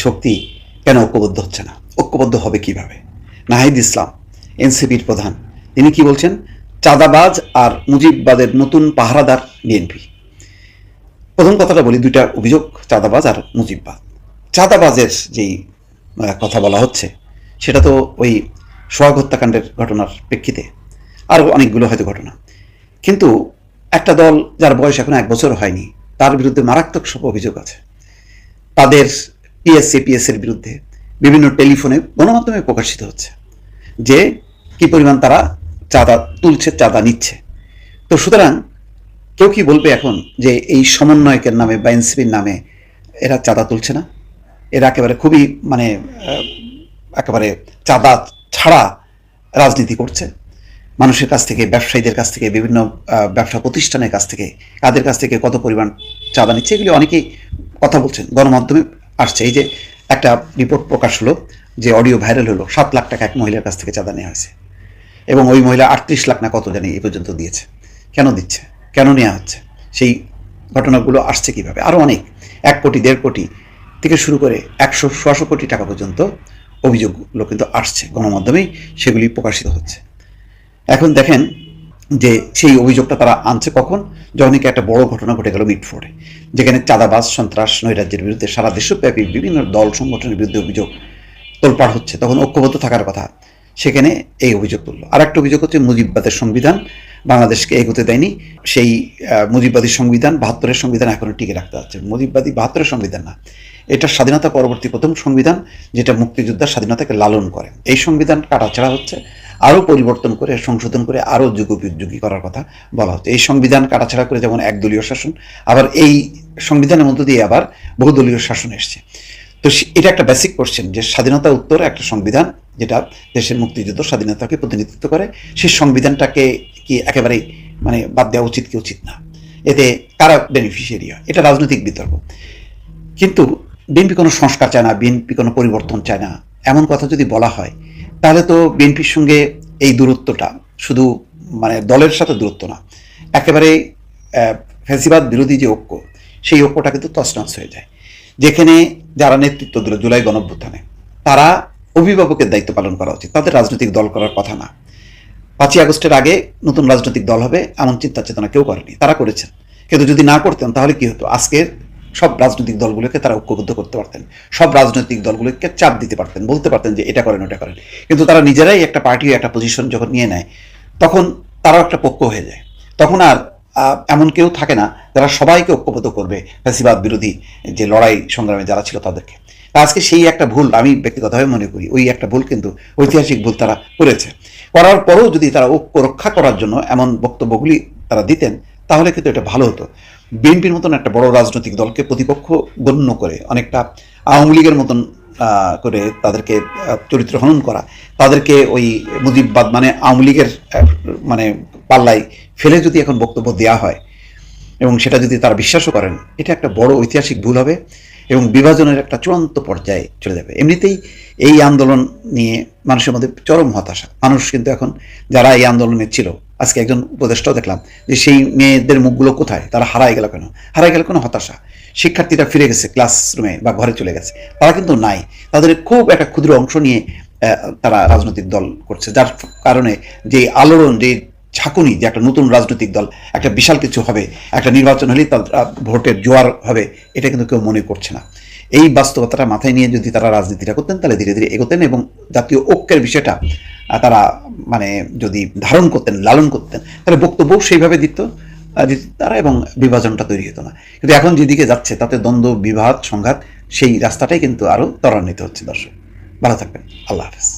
শক্তি কেন ঐক্যবদ্ধ হচ্ছে না? ঐক্যবদ্ধ হবে কিভাবে? নাহিদ ইসলাম, এনসিপির প্রধান, তিনি কি বলছেন? চাঁদাবাজ আর মুজিববাদের নতুন পাহারাদার বিএনপি। প্রথম কথাটা বলি, দুইটা অভিযোগ, চাঁদাবাজ আর মুজিববাদ। চাঁদাবাজের যেই কথা বলা হচ্ছে সেটা তো ওই সোহাগ হত্যাকাণ্ডের ঘটনার প্রেক্ষিতে আরও অনেকগুলো হয়তো ঘটনা, কিন্তু একটা দল যার বয়স এখন 1 বছর হয়নি, তার বিরুদ্ধে মারাত্মক সব অভিযোগ আছে। তাদের পিএসএর বিরুদ্ধে বিভিন্ন টেলিফোনে গণমাধ্যমে প্রকাশিত হচ্ছে যে কি পরিমাণ তারা চাঁদা তুলছে, চাঁদা নিচ্ছে। তো সুতরাং কেউ কি বলবে এখন যে এই সমন্বয়কের নামে বা এনসিপির নামে এরা চাঁদা তুলছে না? এরা একেবারে খুবই একেবারে চাঁদা ছাড়া রাজনীতি করছে। মানুষের কাছ থেকে, ব্যবসায়ীদের কাছ থেকে, বিভিন্ন ব্যবসা প্রতিষ্ঠানের কাছ থেকে, কাদের কাছ থেকে কত পরিমাণ চাঁদা নিচ্ছে, এগুলি অনেকেই কথা বলছেন, গণমাধ্যমে আসছে। এই যে একটা রিপোর্ট প্রকাশ হলো, যে অডিও ভাইরাল হলো, 7 লাখ টাকা এক মহিলার কাছ থেকে চাঁদা নেওয়া হয়েছে, এবং ওই মহিলা 38 লাখ না কত জানি এই পর্যন্ত দিয়েছে। কেন দিচ্ছে, কেন নেওয়া হচ্ছে, সেই ঘটনাগুলো আসছে কিভাবে? আরও অনেক 1 কোটি 1.5 কোটি থেকে শুরু করে 100-100 কোটি টাকা পর্যন্ত অভিযোগগুলো কিন্তু আসছে, গণমাধ্যমেই সেগুলি প্রকাশিত হচ্ছে। এখন দেখেন যে সেই অভিযোগটা তারা আনছে কখন? যখন একটা বড় ঘটনা ঘটে গেল মিটফোর্ডে, যেখানে চাঁদাবাজ, সন্ত্রাস, নৈরাজ্যের বিরুদ্ধে সারা দেশব্যাপী বিভিন্ন দল সংগঠনের বিরুদ্ধে অভিযোগ তোলপাড় হচ্ছে, তখন ঐক্যবদ্ধ থাকার কথা, সেখানে এই অভিযোগ তুলল। আর একটা অভিযোগ হচ্ছে মুজিববাদের সংবিধান বাংলাদেশকে এগোতে দেয়নি। সেই মুজিববাদী সংবিধান, 72-এর সংবিধান এখনো টিকে রাখতে হচ্ছে। মুজিববাদী 72-এর সংবিধান না, এটা স্বাধীনতা পরবর্তী প্রথম সংবিধান, যেটা মুক্তিযোদ্ধার স্বাধীনতাকে লালন করে। এই সংবিধান কাটাছেঁড়া হচ্ছে, আরও পরিবর্তন করে, সংশোধন করে আরও যুগোপযোগী করার কথা বলা হচ্ছে। এই সংবিধান কাটাছেঁড়া করে যেমন একদলীয় শাসন, আবার এই সংবিধানের মধ্য দিয়ে আবার বহুদলীয় শাসন এসছে। তো এটা একটা বেসিক কোশ্চেন, যে স্বাধীনতা উত্তর একটা সংবিধান যেটা দেশের মুক্তিযুদ্ধ স্বাধীনতাকে প্রতিনিধিত্ব করে, সেই সংবিধানটাকে কি একেবারেই বাদ দেওয়া উচিত কি উচিত না? এতে কারা বেনিফিশিয়ারি হয়? এটা রাজনৈতিক বিতর্ক। কিন্তু বিএনপি কোনো সংস্কার চায় না, বিএনপি কোনো পরিবর্তন চায় না, এমন কথা যদি বলা হয়, তাহলে তো বিএনপির সঙ্গে এই দূরত্বটা শুধু দলের সাথে দূরত্ব না, একেবারে ফ্যাসিবাদ বিরোধী যে ঐক্য, সেই ঐক্যটা কিন্তু তছনছ হয়ে যায়। যেখানে যারা নেতৃত্ব দিল জুলাই গণঅভ্যুত্থানে, তারা অভিভাবকের দায়িত্ব পালন করা উচিত, তাদের রাজনৈতিক দল করার কথা না। 5ই আগস্টের আগে নতুন রাজনৈতিক দল হবে এমন চিন্তা চেতনা কেউ করেনি, তারা করেছেন। কিন্তু যদি না করতেন তাহলে কি হতো? আজকের সব রাজনৈতিক দলগুলোকে তারা ঐক্যবদ্ধ করতে পারতেন, সব রাজনৈতিক দলগুলোকে চাপ দিতে পারতেন, বলতে পারতেন যে এটা করেন, ওটা করেন। কিন্তু তারা নিজেরাই একটা পার্টি, একটা পজিশন যখন নিয়ে নেয়, তখন তারাও একটা পক্ষ হয়ে যায়। তখন আর এমন কেউ থাকে না যারা সবাইকে ঐক্যবদ্ধ করবে ফ্যাসিবাদ বিরোধী যে লড়াই সংগ্রামে যারা ছিল তাদেরকে। আজকে সেই একটা ভুল আমি ব্যক্তিগতভাবে মনে করি, ওই একটা ভুল কিন্তু ঐতিহাসিক ভুল তারা করেছে। করার পরেও যদি তারা ঐক্য রক্ষা করার জন্য এমন বক্তব্যগুলি তারা দিতেন, তাহলে কিন্তু এটা ভালো হতো। বিএনপির মতন একটা বড় রাজনৈতিক দলকে প্রতিপক্ষ গণ্য করে, অনেকটা আওয়ামী লীগের মতন করে তাদেরকে চরিত্র হনন করা, তাদেরকে ওই মুজিববাদ আওয়ামী লীগের পাল্লায় ফেলে যদি এখন বক্তব্য দেওয়া হয়, এবং সেটা যদি তারা বিশ্বাসও করেন, এটা একটা বড় ঐতিহাসিক ভুল হবে এবং বিভাজনের একটা চূড়ান্ত পর্যায়ে চলে যাবে। এমনিতেই এই আন্দোলন নিয়ে মানুষের মধ্যে চরম হতাশা। মানুষ কিন্তু এখন, যারা এই আন্দোলনে ছিল, আজকে একজন উপদেষ্টাও দেখলাম যে সেই মেয়েদের মুখগুলো কোথায়, তারা হারায় গেল কেন? হারায় গেল কোনো হতাশা। শিক্ষার্থীরা ফিরে গেছে ক্লাসরুমে বা ঘরে চলে গেছে, তারা কিন্তু নাই। তাদের খুব একটা ক্ষুদ্র অংশ নিয়ে তারা রাজনৈতিক দল করছে, যার কারণে যে আলোড়ন, যে ঝাঁকুনি, যে একটা নতুন রাজনৈতিক দল, একটা বিশাল কিছু হবে, একটা নির্বাচন হলেই তার ভোটের জোয়ার হবে, এটা কিন্তু কেউ মনে করছে না। এই বাস্তবতাটা মাথায় নিয়ে যদি তারা রাজনীতিটা করতেন, তাহলে ধীরে ধীরে এগোতেন এবং জাতীয় ঐক্যের বিষয়টা তারা যদি ধারণ করতেন, লালন করতেন, তাহলে বক্তব্য সেইভাবে দিত তারা, এবং বিভাজনটা তৈরি হতো না। কিন্তু এখন যেদিকে যাচ্ছে তাতে দ্বন্দ্ব, বিভাদ, সংঘাত, সেই রাস্তাটাই কিন্তু আরও ত্বরান্বিত হচ্ছে। দর্শক ভালো থাকবেন, আল্লাহ হাফেজ।